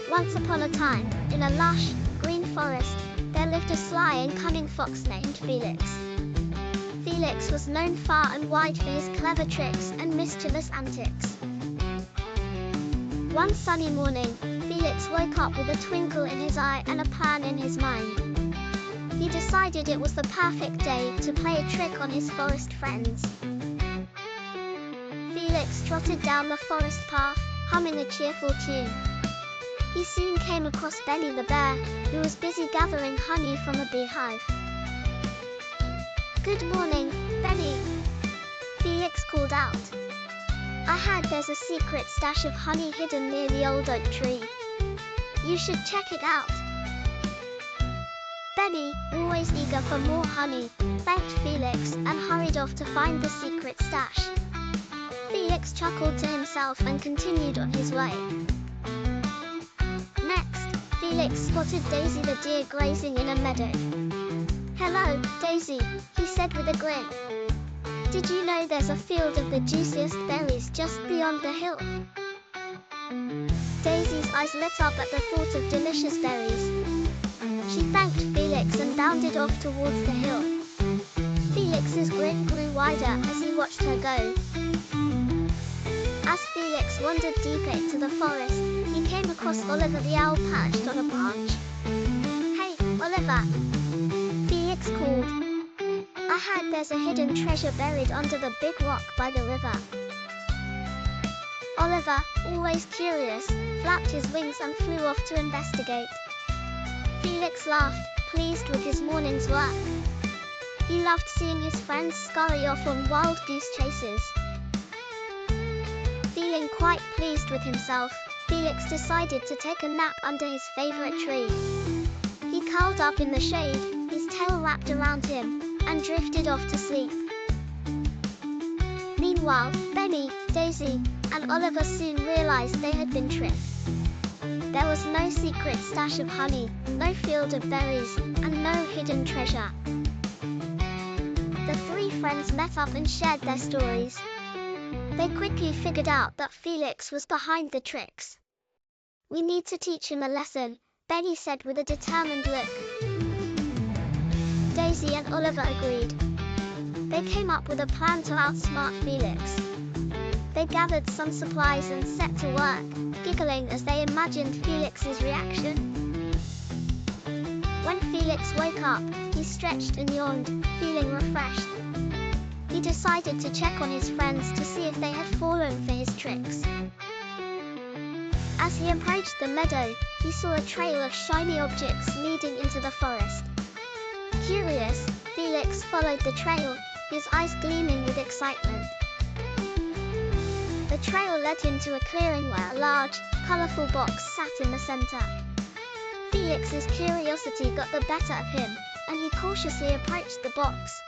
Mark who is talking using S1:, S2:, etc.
S1: Once upon a time, in a lush, green forest, there lived a sly and cunning fox named Felix. Felix was known far and wide for his clever tricks and mischievous antics. One sunny morning, Felix woke up with a twinkle in his eye and a plan in his mind. He decided it was the perfect day to play a trick on his forest friends. Felix trotted down the forest path, humming a cheerful tune. He soon came across Benny the bear, who was busy gathering honey from a beehive. "Good morning, Benny," Felix called out. "I heard there's a secret stash of honey hidden near the old oak tree. You should check it out." Benny, always eager for more honey, thanked Felix and hurried off to find the secret stash. Felix chuckled to himself and continued on his way. Next, Felix spotted Daisy the deer grazing in a meadow. "Hello, Daisy," he said with a grin. "Did you know there's a field of the juiciest berries just beyond the hill?" Daisy's eyes lit up at the thought of delicious berries. She thanked Felix and bounded off towards the hill. Felix's grin grew wider as he watched her go. As Felix wandered deeper into the forest, he came across Oliver the owl perched on a branch. "Hey, Oliver," Felix called. "I heard there's a hidden treasure buried under the big rock by the river." Oliver, always curious, flapped his wings and flew off to investigate. Felix laughed, pleased with his morning's work. He loved seeing his friends scurry off on wild goose chases. Feeling quite pleased with himself, Felix decided to take a nap under his favorite tree. He curled up in the shade, his tail wrapped around him, and drifted off to sleep. Meanwhile, Benny, Daisy, and Oliver soon realized they had been tricked. There was no secret stash of honey, no field of berries, and no hidden treasure. The three friends met up and shared their stories. They quickly figured out that Felix was behind the tricks. "We need to teach him a lesson," Benny said with a determined look. Daisy and Oliver agreed. They came up with a plan to outsmart Felix. They gathered some supplies and set to work, giggling as they imagined Felix's reaction. When Felix woke up, he stretched and yawned, feeling refreshed. He decided to check on his friends to see if they had fallen for his tricks. As he approached the meadow, he saw a trail of shiny objects leading into the forest. Curious, Felix followed the trail, his eyes gleaming with excitement. The trail led him to a clearing where a large, colorful box sat in the center. Felix's curiosity got the better of him, and he cautiously approached the box.